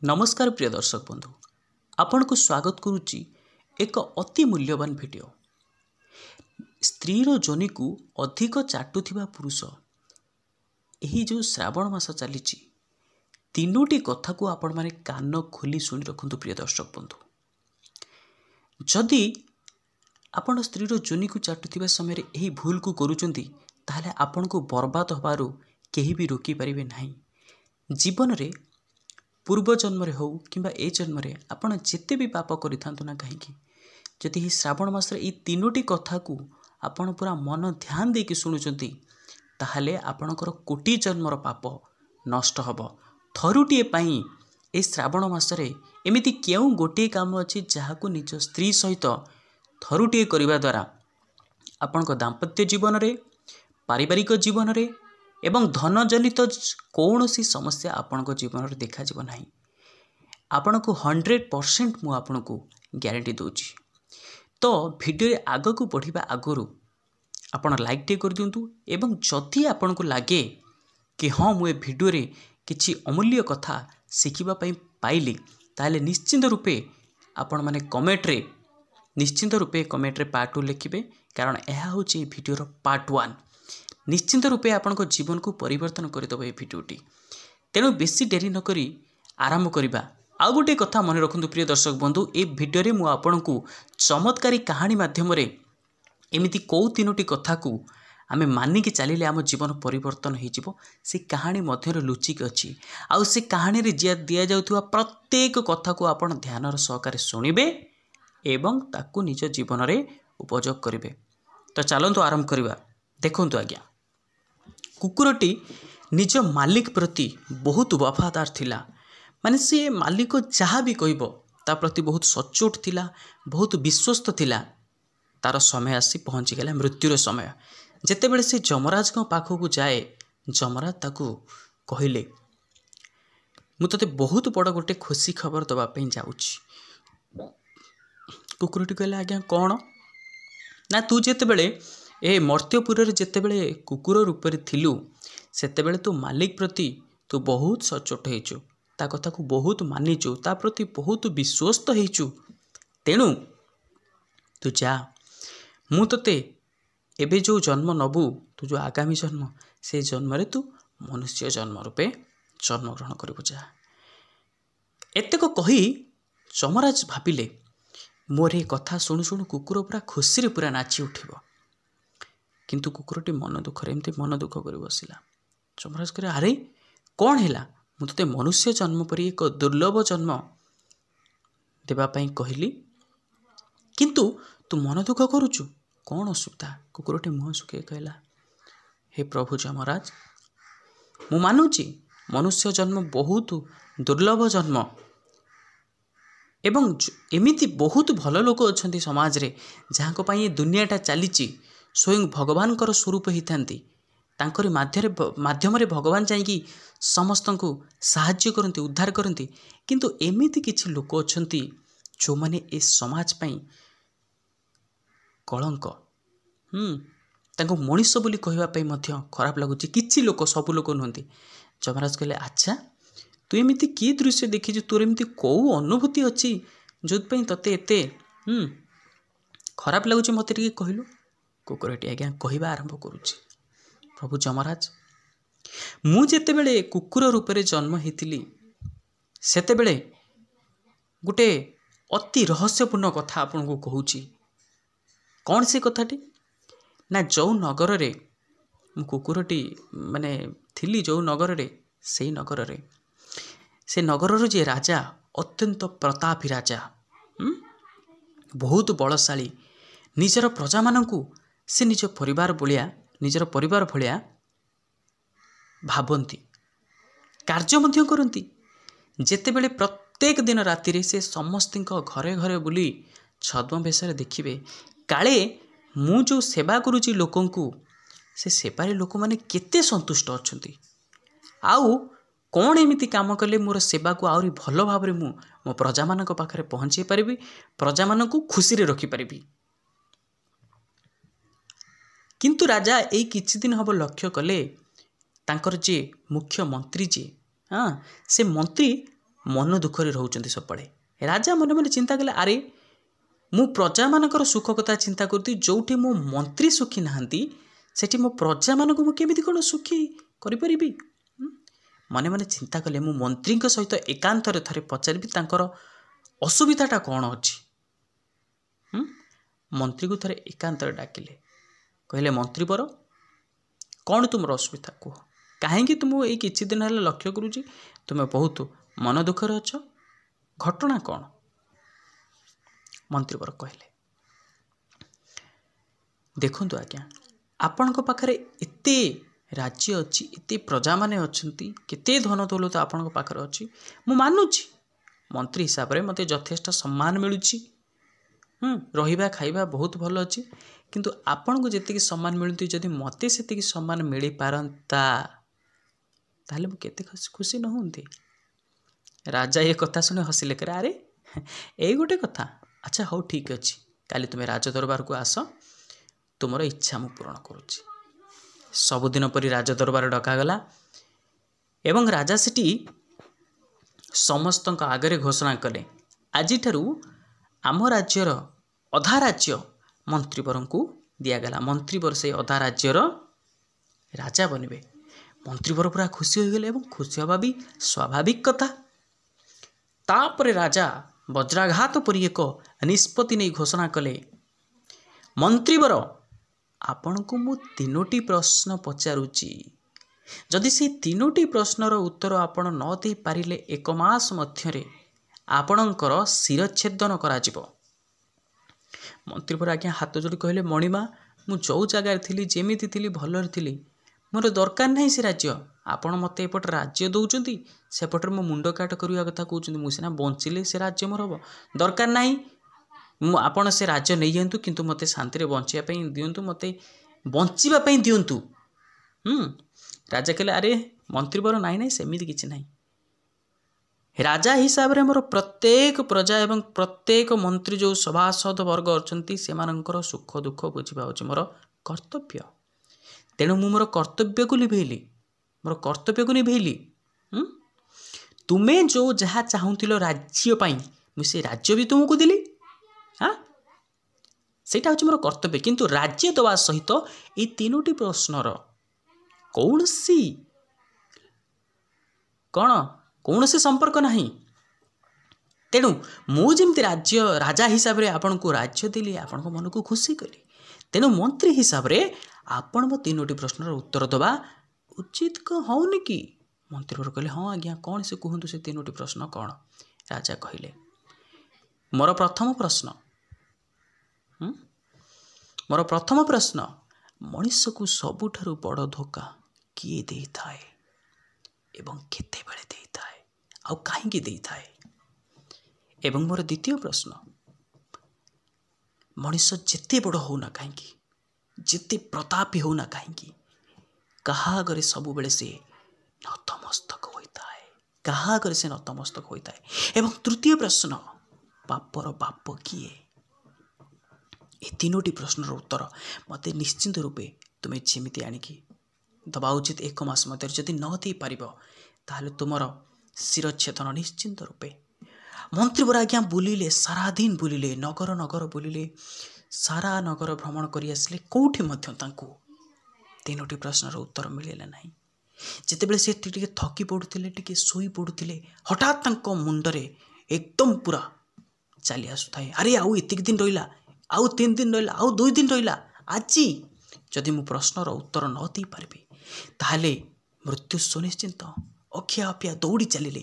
नमस्कार प्रिय दर्शक बंधु, आपण को स्वागत करुच्ची एक अति मूल्यवान वीडियो। स्त्रीर जोनी को अधिक चाटुथिबा पुरुष, यही जो श्रावण मास चली तीनोटी कथा को आपण माने कान खोली शुणी रखु प्रिय दर्शक बंधु। जदि आपण स्त्रीर जोनी को चाटुथिबा समय यही भूल को करूचंती ताहले आपण को बर्बाद होबारु केही भी रोकी परिबे नाही। जीवन रे पूर्व जन्म हो कि ए जन्म आपण जिते भी पाप करिथांतु ना कहीं जदि श्रावण मास ये तीनोटी कथा को आपण पूरा मन ध्यान देकी शुणुचंती ताहले आपणकर कोटी जन्मर पाप नष्ट हब। थरुटीए पाई ए श्रावण मासरे एमिति केउ गोटे काम अछि जहाको निज स्त्री सहित थरुटीए करिबा द्वारा आपणक दाम्पत्य जीवन रे, पारिवारिक जीवन रे एवं धन जनित कौन सी समस्या आपणक जीवन में देखा जीव नहीं। आपण को 100% मु आपण को ग्यारंटी दूची। तो वीडियो आग को बढ़िबा आगरू आपण लाइक टे कर दिंतु एवं जदि आपण को लगे कि हाँ मुझे वीडियो रे किछि अमूल्य कथा शिखिबा पई पाइली ताले निश्चिंत रूपे आपण माने कमेंट रे पार्ट 2 लिखिबे, कारण यह हूँ वीडियोर पार्ट 1। निश्चिंत रूपे आपण जीवन को परिवर्तन करदेव ये भिडियोटी। तेणु बेसी डेरी नक आरंभ करवा। आउ गोटे कथा मन रखु प्रिय दर्शक बंधु, ए भिडियो मु आपण को चमत्कारी कहानी माध्यम एमिति कौ तीनोटी कथा को आमे मानिकी चलिले आम जीवन परिवर्तन हो। से कहानी मध्य लुचिक अच्छी आउ से कहानी रे दिया जाउथुवा प्रत्येक कथा को आपण ध्यान सहकारे शुणिबे एवं ताकू निज जीवन रे उपयोग करिवे। तो चलंतु आरंभ करवा। देखंतु आज्ञा, कुकुरटी निज मालिक प्रति बहुत वफादार थिला। माने से मालिक जहाँ भी कहब ता प्रति बहुत सचोट थिला, बहुत विश्वस्त थिला। तार समय आसी पहुँची गला मृत्युर समय। जेतेबेले से जमराज पाखक जाए, जमराज ताकू कहले मु तते बहुत बड़ गोटे खुशी खबर दबा पे जाउछि। कुकुरटी कहला आज्ञा कौन ना, तू जेतेबेले ए मर्त्यपुर जेतेबेले कुकुर रूप थिलु सेतेबेले तू मालिक प्रति तू बहुत सचोट होइचु, ता कथा को बहुत मानिचु, ता प्रति बहुत विश्वस्त होइचु। तेणु तू जा, मु तते एबे जो जन्म नबु, तू जो आगामी जन्म से जन्म रे तू मनुष्य जन्म रूपे जन्म ग्रहण करिबु जा। एतेक कही चमराज भाबिले मोर ए कथा शुणु शुणु कुकुर पूरा खुशी रे पूरा नाची उठिबो। किंतु कुकुरटी मन दुखरे एमती मन दुख कर बसिला। चमराज करे अरे कौन है, मुझे मनुष्य जन्म पर एक दुर्लभ जन्म देवाई कहली, किंतु तू मन दुख करुचु, कौन असुविधा? कुकुरटी मुह सुखे कहला, हे प्रभु जमराज, मु मानुची मनुष्य जन्म बहुत दुर्लभ जन्म एवं एमिति बहुत भल लोक अच्छा समाज रे जहाँ पाई दुनियाटा चली स्वयं भगवान स्वरूप ही थांती। तांकरी माध्यम रे भगवान चाहिए समस्त को साहाय्य करती, उद्धार करती। किंतु एमिति किछि लोक अछंती जो माने ए समाज पई कलंक, तांको मनीष बोली कहवा पई मध्य खराब लगुची। किछि लोक, सब लोक नहंती। जमराज कहले अच्छा तू एमिति की दृश्य देखी, तोर एमिति कौ अनुभूति अच्छी जो तते एते खराब लगुची, मते टिके कहलु। कुकुरटी आज्ञा कहवा आरंभ करुछि, प्रभु जमराज, मु जेतेबेले कुकुर रूप में जन्म होइतिली सेतेबेले गोटे अति रहस्यपूर्ण कथा आपन को कहूछि। कौन से कथाटी ना, जो नगर रे मु कुकुरटी माने थिली, जो नगर रे से नगर रो जे राजा अत्यंत प्रतापी राजा, बहुत बलशाली, निजर प्रजा मानू से निज परिवार भलिया भावती, कार्य मध्य करती। जेतेबेले प्रत्येक दिन राति रे से समस्त घरे घरे बुली छद्म बेश देखिए काले मु जो सेवा करुची लोकन को, से सेवारे लोक माने केते संतुष्ट अछंती, आउ कौन एमिति काम कले मोर सेवा को आउरी भल भाव रे मो प्रजा मानक पाखरे पहुँचे पारिबी, प्रजा मानक खुशी रे रखि पारिबी। किंतु राजा यही किछि दिन हम लक्ष्य कले तांकर जे मुख्य मंत्री जे, से मंत्री मन दुखरे रोचंती सबले। राजा मन मन चिंता कले अरे मु प्रजा मानकर सुख कथा चिंता करती जोठी मो मंत्री सुखी नहांती सेठी मो प्रजा मानक मु केमिति कोन सुखी करि परिबी। मने मने चिंता कले मु मंत्री सहित एकांतरे थरे पचारि तांकर असुविधाटा कौन अच्छी। मंत्री को थरे एकांतरे डाकिले कहले मंत्री बर कौन तुम असुविधा कह कहीं तुम ये किछि दिन है लक्ष्य करुँची तुम्हें बहुत मन दुखर अच्छ घटना कौन। मंत्री बर कहले देखंतु आज्ञा आपण पाखरे एते राज्य अच्छी एते प्रजा माने अच्छंती केते धन दौलत आपण पाखरे अच्छी मु मानुची मंत्री हिसाब रे मते यथेष्ट सम्मान मिलुची रहिबा खाइबा बहुत भल अच्छी किंतु आपण को जेतिकी सम्मान मिलती जदि मते सेतिकी सम्मान मिली पारंता ताले मु केते खुशी न होंती। राजा ये कथा सुने हसिले करे अरे एई गोटे कथा अच्छा हो ठीक अच्छी काली तुम्हें राज दरबार को आस तुमर इच्छा मु पूर्ण करुची। सबुदिन परी राज दरबार डकागला एवं राजा सेठी समस्त आगे घोषणा कले आज आम राज्यर अधा राज्य मंत्रीवर को दिगला मंत्रीवर से अधा राज्यर राजा बनबे। मंत्रीवर पूरा खुशी हो गले एवं खुशी हवा भी स्वाभाविक कथा। तापरे राजा वज्राघात परी एक निष्पत्ति नहीं घोषणा कले मंत्रीवर आपण को मु तीनोटी प्रश्न पचारुची जदि से तीनोटी प्रश्नर उत्तर आपण न दे पारिले एक मास मध्यरे आपणकर शिरच्छेदन कराजिबो। मंत्री पर आज्ञा हाथ जोड़ी कहले मणिमा मु जो जगार थी जेमिति थी भलर थी मोर दरकार नहीं से राज्य आपण मते एपट राज्य दौरान सेपटे मो मुंड काट करवा कथा कहते मुझे बंचिले से राज्य मोर हम दरकार नहीं आपण से राज्य नहीं जातु किंतु मते शांति बचापी दिंतु मते बचापी दिंतु। राजा कहले अरे मंत्री बर नाई नाई सेमिति किछि नाई राजा हिसाब रे मोर प्रत्येक प्रजा एवं प्रत्येक मंत्री जो सभासद वर्ग अच्छी से सुख दुख बुझा हूँ मोर कर्तव्य तेणु मु मोर कर्तव्य को निभेली मोर कर्तव्य को निभेली। तुम्हें जो जहाँ चाहूल राज्य मुझे राज्य भी तुमको देली हाँ सेटा हूँ मोर कर्तव्य किंतु राज्य दवा सहित ये तीनोटी प्रश्नर कौन सी कौन कौन से संपर्क नहीं। तेणु मुझे राज्य राजा हिसाब रे आपण को राज्य देली आपण को मन को खुशी कली तेणु मंत्री हिसाब रे आपण मो तीनोटी प्रश्नर उत्तर दबा उचित हौनि कि। मंत्री कहले हाँ आज्ञा कौन से कहतु से तीनोटी प्रश्न कौन। राजा कहले मोर प्रथम प्रश्न मोर प्रथम प्रश्न मनुष्य को सबुठारु बड़ धोखा किए दे थाए एवं केते बेले दे थाए आउ काहींकी दे थाए। एवं मोर द्वितीय प्रश्न मनुष्य जेते बड़ होना काहींकी जेते प्रतापी होना काहींकी कहा आगे सब बेले से नतमस्तक होता है कहा आगे से नतमस्तक होता है। एवं तृतीय प्रश्न पापर बाप किए। ये तीनोटी प्रश्नर उत्तर मते निश्चिंत रूपे तुम्हें जेमिति आनिकी दबा उचित एक मास मध्य जदि न दे पार ताहले तुमर शिरच्छेदन निश्चिंत रूपे। मंत्री बर आज्ञा बुलिले सारा दिन बुलिले नगर नगर बुलिले सारा नगर भ्रमण करी आसिले कोठी मध्य तांको तीनोटी प्रश्नर उत्तर मिले नहीं। जितेबले से टिके थकी पड़ुथिले टिके सोई पड़ुथिले हठात तांको मुंडरे एकदम पूरा चली आसुथाए अरे आउ एतिक दिन रहिला आउ 3 दिन रहिला आउ 2 दिन रहिला आज जदि मु प्रश्नर उत्तर न दे पारि ताहले मृत्यु सुनिश्चित। अखिया अपिया दौड़ी चलिले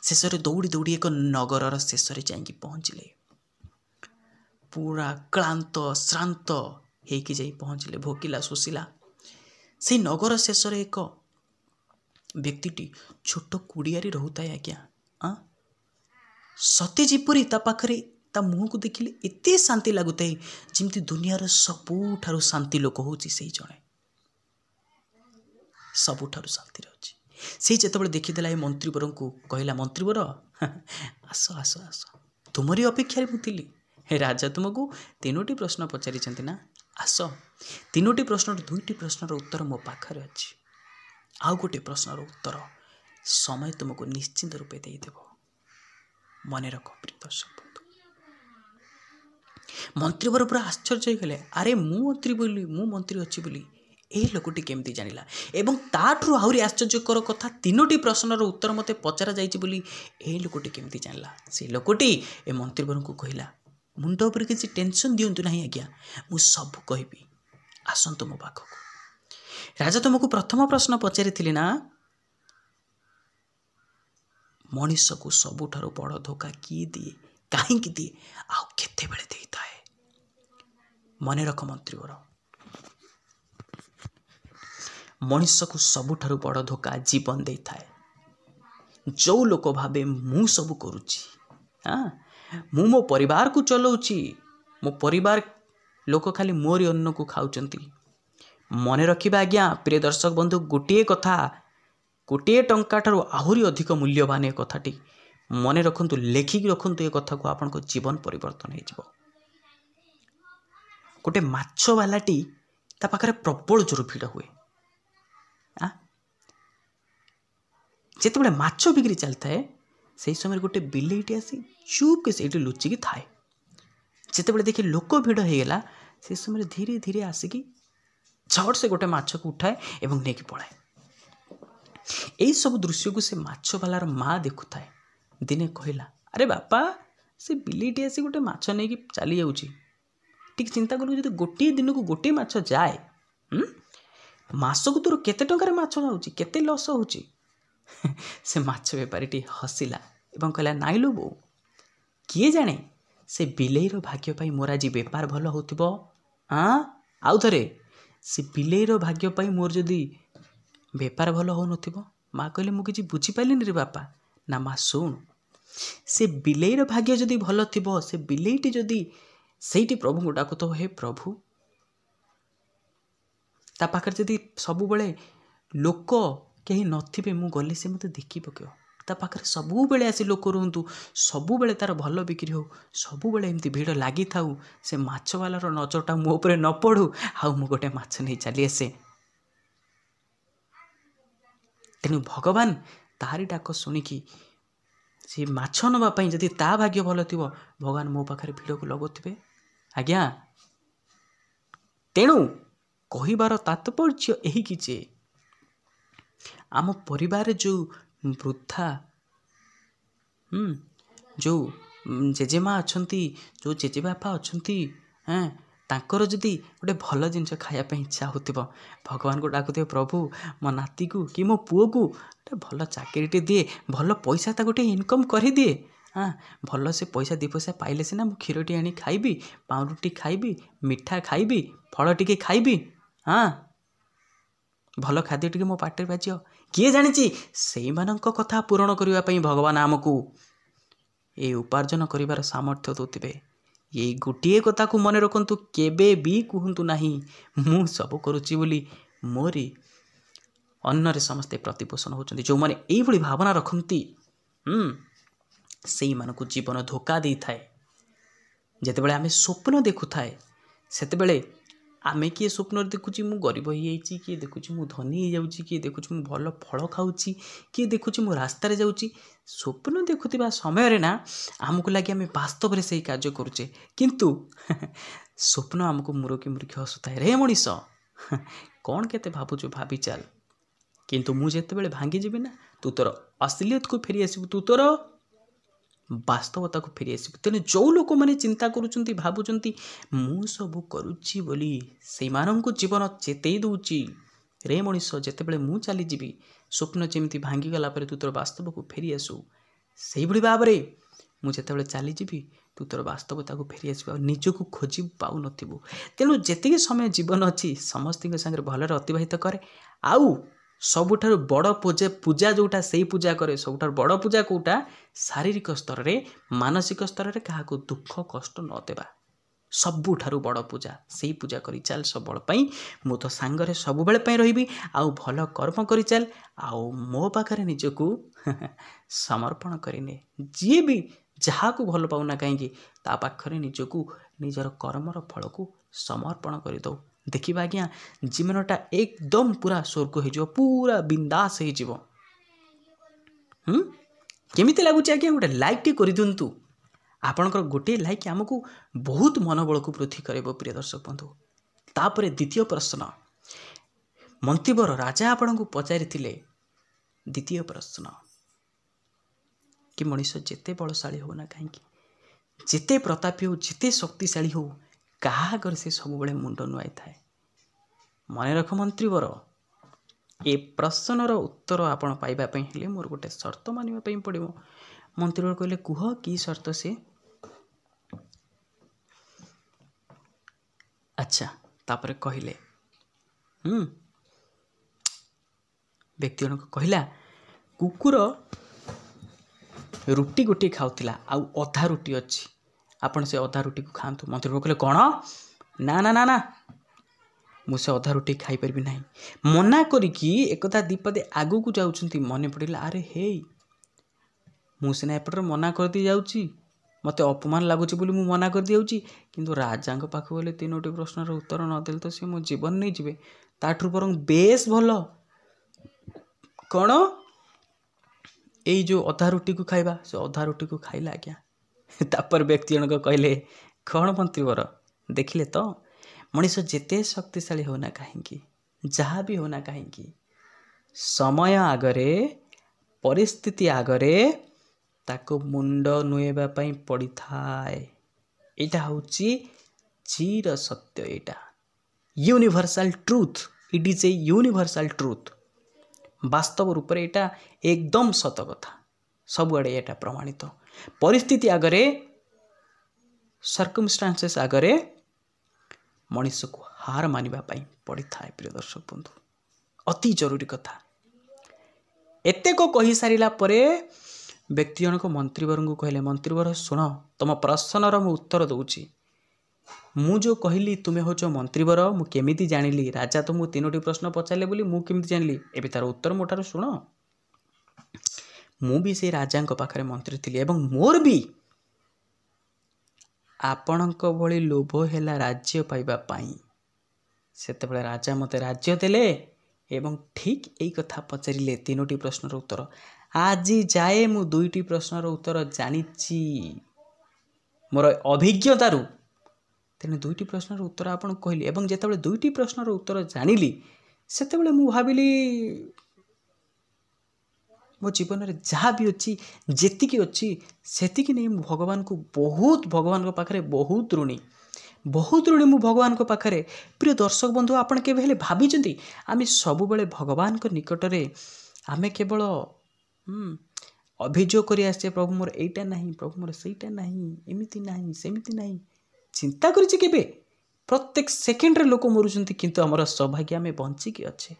शेष दौड़ी दौड़ी एक नगर शेष जाइकी पहुँचले पूरा क्लांत श्रांत होकी जाई पहुँचले भोकिला शोषिला से नगर शेष एक व्यक्ति छोट कुड़ियारी रोता है आज्ञा सते जीपरी ता पाखरे ता मुह को देखिले एते शांति लगुताई जिमती दुनियार सबुठारु शांति लोक होची से जणे सबुठारु शांति रही से जितेबाला देखीदेला मंत्रीवर को कहला मंत्रीवर आस आस आस तुमरी अपेक्षा मुझी राजा तुमको तीनोटी प्रश्न पचारि ना आस तीनोटी प्रश्न दुईटी प्रश्नर उत्तर मो पाखरे अच्छी आउ गोटे प्रश्नर उत्तर समय तुमको निश्चिंत रूपे देदेव मन रख प्रिय दर्शक बंधु, मंत्री वर पूरा आश्चर्य गले, अरे मु मंत्री अच्छी बोली ए लोकटी केमती जानिला। एवं ताठू आहरी आश्चर्यकर कथा 3टी प्रश्नर उत्तर मते पचरा जाइछि बोली ए लोकटी केमती जानिला। से लोकटी ए मंत्रीवर को कहला, मुंड उपर किसी टेंशन दियंतु नहीं आज्ञा, मु सब कहबी, आसंतु मो पाखक। राजा तुमको प्रथम प्रश्न पचारि ना, मनीष को सबुठारु बड़ धोखा किए दिए, कहीं दिए, आउ केते बेले देइताए। मन रख मंत्रीवर, मनीष को सबुठारु बड़ धोखा जीवन दे थाए। जो लोक भावे मु सब करुची, मु मो परिवार को चलाउची, मो परिवार लोक खाली मोरी अन्न को खाउचंती। मन रखिबा आज्ञा प्रिय दर्शक बंधु, गोटे कथा, गोटे टंका ठारू आहुरी अधिक मूल्यवान ए कथाटी मन रखंतु, लेखिक रखंतु। ए कथा को आपन को जीवन परिवर्तन हो जिवो। गोटे माछ वालाटी ता पाखरे प्रबल जोर भिड़ हुए, जिते बड़े माछ बिक्री चलता है से समय गोटे बिलेईटी आसी चुप के से लुचिकी थाए। जिते बड़े देखिए लोक भिड़ हो गला, से समय धीरे धीरे आसिकी झट से गोटे माछ को उठाए एवं नहीं पलाए। यही सब दृश्य को से माछ वालार माँ देखु थाए। दिने कहला, अरे बापा से बिलेईटी आसी गोटे माछ नहीं कि चली जाउची, ठीक चिंता करू, जो गोटे दिन को गोटे माछ जाए, मासक तोर केते टंकार माछ जाउची, केते लस होउची। से माछ बेपारी हसिला एवं कहला, नाई लो बो, किए जाने से बिलेईर भाग्य पाई मोर आज बेपार भल होतिबो। आउ थरे से बिलेईर भाग्य पाई मोर जदि बेपार भल हो नथिबो। माँ कहले, मु किछि बुझी पाइलिनि रे बापा। ना माँ सुन, से बिलेईर भाग्य जदि भल थिबो, से बिलेईटी जदि सेठी प्रभु को डाकुतो, हे प्रभु, ता पाखर जदि सबु बेले लोक कहीं नथिबे, मु गले से मते देखि पकेओ, ता पाखरे सबु बेले आसी लोक रुहंतु, सबु बेले तार भल बिक्री हो, सबु बेले एमती भीड़ लागी थाउ, से माछ वालार नजरटा मो उपरे न पड़ू, आउ मु गोटे माछ नहीं चली आसे। तेणु भगवान तारी डाक शुणिकी से माछ नवा पई जदि ता भाग्य भल थिबो, भगवान मो पाखरे भीड़ को लगोथिबे आज्ञा। तेणु कहिबार तात्पर्य एही कि जे आम परिवार जो वृद्धा जो जेजेमा अच्छी, जो जेजेबापा अच्छा, तांकर जदि गोटे भल जिनस खायापी इच्छा होतिबो, भगवान को डाकुथिबे, प्रभु मो नाती को कि मो पुओ को गोटे भल चाकरीटे दिए, भल पैसा ता गोटे इनकम कर दिए, भल से पैसा 2 पैसा पाइले सिना मु क्षीरटी आनी खाइबी, पाउरुटी खाइबी, मिठा खाइबी, फल टिके खाइबी, भल खाद्य टिके मो पाटे बाजियो। किए जानिछि सेई मानक कथा पूरण करिवा पई भगवान आमको ए उपार्जन करिवार सामर्थ्य दोतिबे। ये गोटे कथा को मन रखंतु, केबे भी कहंतु नाही मु सब करूची बोली मोरी अन्नरे समस्ते प्रतिपोषण होचंती। जो माने एई भली भावना रखंती सेई मानकु जीवन धोखा देई थाए। जेतेबेले आमे स्वप्न देखु थाए, सेतेबेले आमे किए स्वप्न देखुची मु गरीब हो जाइछि, किए देखुची मु धनी हो जाउछि, किए देखुची मु भल फल खाउछि, किए देखुची मु रास्ता रे जाउछि। स्वप्न देखुथिबा समय रे ना आमको लागि आमे वास्तव रे सेही कार्य करूचे, किंतु स्वप्न आमको मूर्ख मूर्ख हसुताए। रे मनीष कौन केते भाबुछु भाबी चल, किंतु मु जेतेबेले भांगी जिबि ना, तू तोर असलियत को फेरी आसिबु, तू तोर वास्तवता को फेरी आसिबु। तेने जो लोक माने चिंता करूचंती, भाबुचंती मु सब करूची बोली, सेई माननको जीवन चेतेई दउची। रे मनीष जेतेबेले मु चली जिबि, स्वप्न जेमती भांगी गला परे तू तोर वास्तव को फेरी आसु, सेई भली भाबरे मु जेतेबेले चली जिबि, तू तोर वास्तवता को फेरी आसबा, निजको खोजी पाउ नथिबु। तेनु जेतिके समय जीवन अछि समस्तिक संगे भलरे अतिबाहित करे। आउ सबुठार बड़ पूजा जोटा सेई पूजा करे, सबुठार बड़ पूजा कोटा शारीरिक स्तर रे, मानसिक स्तर रे काहाको दुख कष्ट न देबा, सबुठार बड़ पूजा सेई पूजा करी चल। सबल पई मु तो सांगरे सब बेले पई रहिबी, आउ भल कर्म करी चल, आउ मो पाखरे निजको समर्पण करिने। जी भी जहा को भल पाउना कहीं ता पाखरे निजको निजर कर्मर फल को समर्पण कर दो। देखिबा आज्ञा जीवनटा एकदम पूरा स्वर्ग हो, पूरा बिंदास हो। केमिति लगुच आज्ञा गोटे लाइक टी कर दिंतु। आपणकर गोटे लाइक आमको बहुत मनोबल को वृद्धि करेब प्रिय दर्शक बंधु। तापर द्वितीय प्रश्न मंत्रीवर राजा आपण को पचारि द्वितीय प्रश्न कि मनीष जेते बलशाली हो ना कहीं जेते प्रतापी हो जेते शक्तिशाली हो क्या से सब बड़े मुंड नुआई थाए। मन रख मंत्रीवर ए प्रश्नर उत्तर आपण पाइबापी हेले मोर गोटे शर्त मानिबापी पड़ो। मंत्रीवर कहले कुह कि शर्त से। अच्छा तापर कहले व्यक्ति जनक कहला कुकुर रुटी गोटे खाऊला आउ अधा रुटी अच्छी आपण से अधा रुटी को खातु। मंत्री कहले कौन ना ना ना ना मुझे अधा रुटी खाई परिबी नहीं मना करिकी एकदा दीपदे आगु को जाउछंती। मने पड़िला अरे हे मु सिना एपटर मना कर दी जाउची मते अपमान लागुची बोली मु मना कर दियाउची किंतु राजा पाख गले तीनोटी प्रश्नर उत्तर न देल तो सी मो जीवन नहीं जीवे ताठू बरং बेस भल कौन यही जो अधा रुटी को खाइबा से अधा रुटी को खाइला आज्ञा। तापर व्यक्ति जनक कहले कौन मंत्रीवर देखिले तो मनीष जेते शक्तिशाली होना कहीं जहाँ भी होना कहीं समय आगरे परिस्थिति आगरे ताको मुंड नुएबा पई पड़ी थाए। एटा होची चीर सत्य एटा universal truth it is a universal truth वास्तव रूप में एटा एकदम सत कथा सबुआड़े एटा प्रमाणित। परिस्थिति आगरे सर्कमस्टांसेस आगरे मनीष को हार मानिबा पई पड़ी थाए। प्रिय दर्शक बंधु अति जरूरी कथा एते को कही सारिला परे व्यक्ति जनक मंत्रीवर को कहले मंत्रीवर शुण तुम प्रश्नर मु उत्तर दूची मु जो कहली तुम्हें होच मंत्रीवर मु केमिति जानिली राजा तो मु तीनोटी प्रश्न पचारे बोली मु केमिति जानिली एबे तार उत्तर मोटार शुण। मु भी से राजा पाखरे मंत्री थिली एवं मोर भी आपणक भली लोभ हैला राज्य पाइबा पाई सेतेबेले राजा मते राज्य देले एवं ठीक एई कथा पचारिले तीनोटी प्रश्नर उत्तर आज जाए मु दुईटी प्रश्नर उत्तर जानिची मोर अभिज्ञतारू तेने दुईटी प्रश्नर उत्तर आपन कहली एवं जेतेबेले दुईटी प्रश्नर उत्तर जानिली सेतेबेले मु भाबिली मो जीवन में जहाँ भी अच्छी जेतिकी अच्छी सेतिकी नहीं मु भगवान को भगवान पाखरे बहुत ऋणी मु भगवान को पाखरे। प्रिय दर्शक बंधु आपण केबे हेले भाबिचंती आमे सब बेले भगवान को निकटरे आमे केवल अभियोग करि आसे प्रभु मोर एटा नहीं प्रभु मोर सेटा नहीं एमिति नहीं सेमिति नहीं चिंता करिछि केबे प्रत्येक सेकेंड रे लोक मरुचंती किंतु हमर सौभाग्य आमे बंची कि अच्छे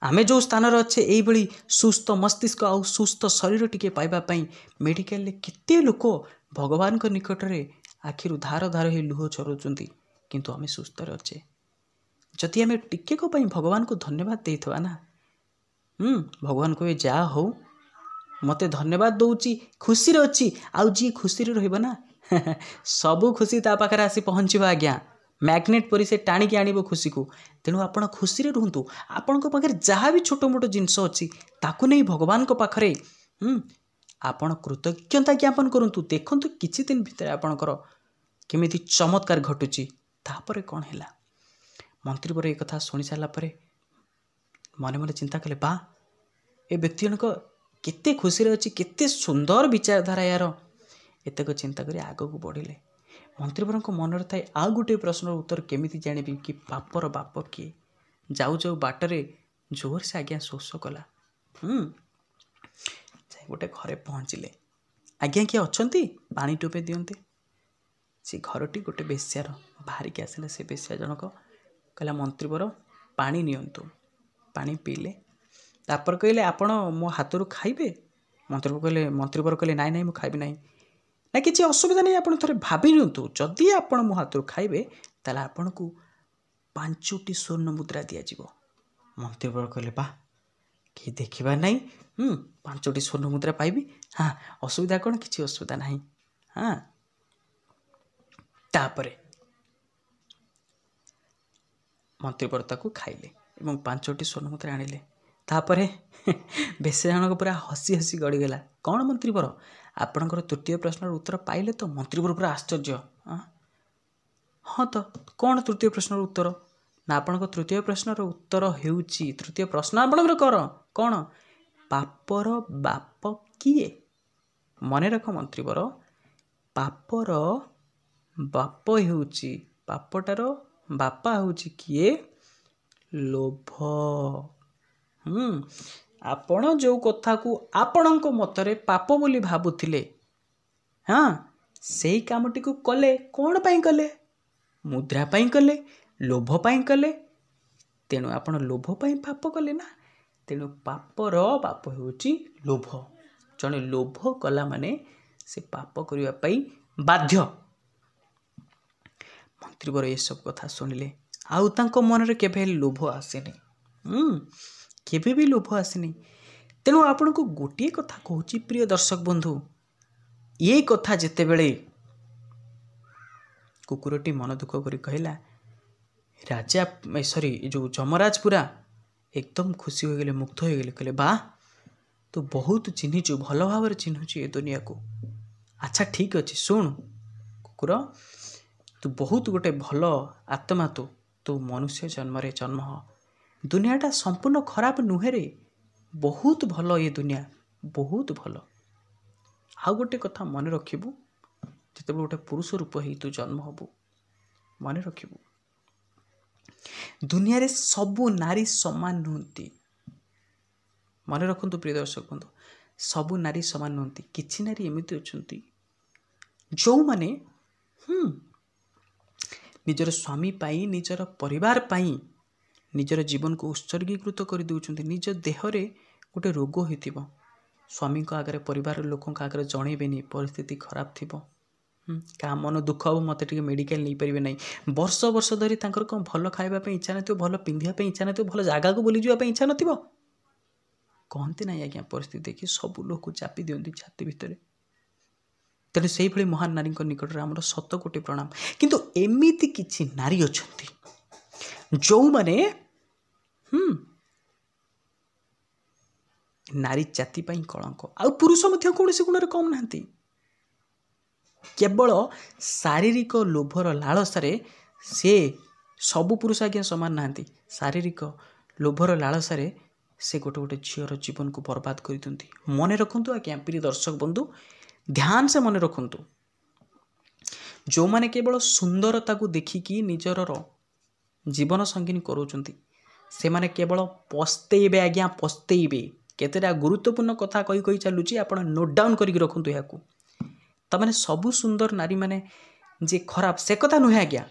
आमे जो स्थान अच्छे यही सुस्थ मस्तिष्क आउ सुस्थ शरीर टिके पाइबा पई मेडिकल ले केते लोक भगवान को निकटरे आखिरु धार धार ही लुह झरुचंती किंतु आमे सुस्थ रे अच्छे जदि आमे टिके को पई भगवान को धन्यवाद देथवा ना भगवान को जा हो मते धन्यवाद दउची खुशी रे अच्छी आउ जी खुशी रे रहबा ना सबु खुशी ता पाखरे आसी पहुंचबा आज्ञा मैग्नेट परी से टाणी के आनिबो खुशी को। तेणु आपण खुशी रे रहंतु आपण को पाखरे जहाँ भी छोट मोट जिनस अच्छी ताकू नहीं भगवान को पाखरे आपण कृतज्ञता ज्ञापन करंतु देखंतु किछि दिन भितर आपणकर केमिति चमत्कार घटुची। तापरे कौन हैला मंत्री पर एक कथा सुनी सारा परे मने मने चिंता कले बा ए व्यक्ति जनक केते खुशी रे अछि केते सुंदर विचारधारा यार एतक चिंता करी आगो को बढ़िले। मंत्रीवर मन थाए आ गोटे प्रश्नर उत्तर केमिति जानिबी कि पापर बाप किए जाऊ जाऊ बाटरे जोर से आज्ञा शोष कला गोटे घरे पहुँचले आज्ञा किए अच्छी पानी टोपे दियंते से घरटी गोटे बेश्यार बाहरिक आसिले से बेश्या जनक कहला मंत्रीवर पानी नियंतु पानी पीले तापर कहले आपण मो हाथ खाइबे मंत्रीवर कहले नाई नाई मु खाइबी नहीं ना किसी असुविधा नहीं आप थे भाभी नियंतु जदि आपण मो हाथ खाइबे ताला आपण को 5टी स्वर्ण मुद्रा दिज्व। मंत्रीवर कहले बा कि देखा नहीं 5टी स्वर्ण मुद्रा पाइबी हाँ असुविधा कौन किसी असुविधा नहीं हाँ। तापरे मंत्रीवर ताकू खाइले एवं 5टी स्वर्ण मुद्रा आनिले तापरे बेसे जनक पूरा हसी हसी गड़ीगला। कौन मंत्री बर आपणकर तृतीय प्रश्नर उत्तर पाइले तो मंत्री बर पूरा आश्चर्य। हाँ तो कौन तृतीय प्रश्नर उत्तर ना आपणक तृतीय प्रश्नर उत्तर हेउची तृतीय प्रश्न आपणकर कर कौन पापर बाप किए। मन रख मंत्री बर पापर बाप हेउची पापटार बापा हेउची किए लोभ। आपण जो कथा को आपणक मतरे पाप बोली भाबुथिले हाँ सेई कामटी को कले कौन पाई कले मुद्रा पाई कले लोभ पाई कले। तेणु आपण लोभ पाई पाप कले ना तेणु पापर पाप हेउची लोभ। जने लोभ कला माने से पाप करिया पाई बाध्य। मंत्री बर ये सब कथा सुनिले आउ तांको मन रे केबे लोभ आसेनी केबे भी लोभ आसेनी। तेणु आपण को गोटे कथा कहूची प्रिय दर्शक बंधु ये कथा जेते बेले कुकुरटी मन दुख करी कहला राजा सॉरी जो जमराज पूरा एकदम खुशी हो गले मुग्ध हो गले कहले बा तू बहुत चिन्हिचु भल भाव चिन्हुचु ए दुनिया को। अच्छा ठीक अच्छे शुण कुकुर तू बहुत गोटे भल आत्मा तू मनुष्य जन्म रे जन्म दुनियाटा संपूर्ण खराब नुहे रे बहुत भल ये दुनिया बहुत भल। आउ गोटे कथा मन रखिबू जिते गोटे पुरुष रूप ही तू जन्म हबू मन रखिबू दुनिया रे सबु नारी समान नुहंती। मन रखु प्रिय दर्शक बंधु सबु नारी समान नुहंती किछि नारी एमिति अछंती जो माने निजर स्वामी पाई निजर परिवार पाई निजर जीवन को उत्सर्गीकृत कर दउछंती। निज देहरे गोटे रोग होइतिबो स्वामी को आगे परिवार लोकों आगे जणेबेनी परिस्थिति खराब थिबो क्या मन दुख हम मत मेडिकल नहीं पारे ना वर्ष वर्ष धरी कौन भल खावा इच्छा ना भल पिंधा इच्छा ना भल जगह को बुली जावाई इच्छा ना कहते ना आज्ञा परिस्थिति देखिए सब लोग चापी दिखती छाती भितर। तेणु से भाई महान नारी निकट में आम सत कोटी प्रणाम। किंतु एमिति किछि नारी अछंती जो माने नारी जाति पाई कलंक आ पुरुष मध्य कौन से गुण कम नांती केवल शारीरिक लोभर लालसारे से सबु पुरुष आज्ञा समान नांती शारीरिक लोभर लालसारे से गोटे गोटे झीर जीवन को बर्बाद कर दिखती। मन रखु आज्ञा प्रिय दर्शक बंधु ध्यान से मन रखु जो माने केवल सुंदरता को देखिकी निजर जीवन संगिनी करोचंती से माने केवल पस्तेबे आज्ञा पस्तेबे केतेटा गुरुत्वपूर्ण कथा कही कही चलुची आप नोट डाउन करके रखु या तमाने सबु सुंदर नारी माने जे खराब से कथा नुहे आज्ञा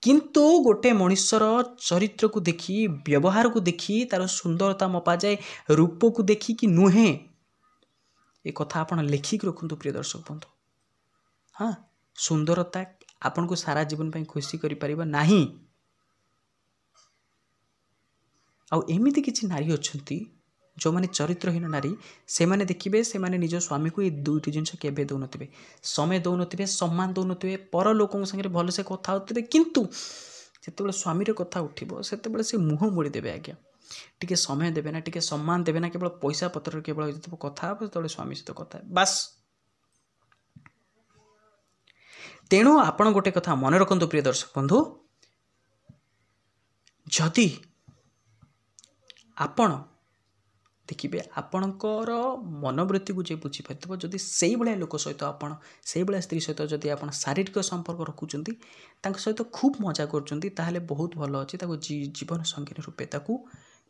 किंतु गोटे मनुष्यर चरित्र को देखी व्यवहार को देखी तार सुंदरता मपा जाए रूप को देखी कि नुहे ये कथा आप लिखिक रखु प्रिय दर्शक बंधु। हाँ सुंदरता आपन को सारा जीवन पर खुशी कर नाही आमिति किसी नारी अच्छा जो माने चरित्रहीन नारी से माने देखिए से माने निज स्वामी को ये दुईटी जिनस केबे दौन समय दौन सम्मान दौन पर लोकों संगे भलसे कथा होते किंतु जिते स्वामी कथा उठो से से मुँह मोड़ीदेवे आज्ञा टिके समय देवे ना टिके सम्मान देवे ना केवल पैसा पत्र केवल जो कथा जो स्वामी सहित कथा बास। तेणु आपण गोटे कथा मन रखु प्रिय दर्शक बंधु जदि आपण देखिए आपणकर मनोवृत्ति को जे बुझीपार जदि से भाया लोक सहित आपण से भाया स्त्री सहित जदि आप शारीरिक संपर्क रखुंट सहित खूब मजा कर बहुत भल अच्छे जीवन संगी रूपे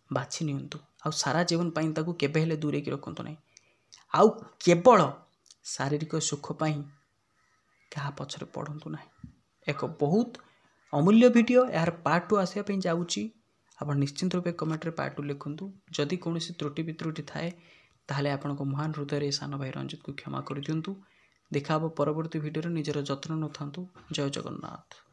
बाछि नियंतु आ सारा जीवन पाई केबे हेले दूरे की रखु ना आउ केवल शारीरिक सुख पाई क्या पछरे पड़तु ना। एक बहुत अमूल्य वीडियो यार पार्ट 2 आसापी जाऊँगी आप निश्चिंत रूपे कमेंट रे पार्ट 2 लिखुंतु जदि कौन त्रुटि वित्रुटि थाए ताहले आपण को महान हृदय सान भाई रंजित को क्षमा कर दिंतु। देखा परवर्ती वीडियो निजर जत्न नथांतु। जय जगन्नाथ।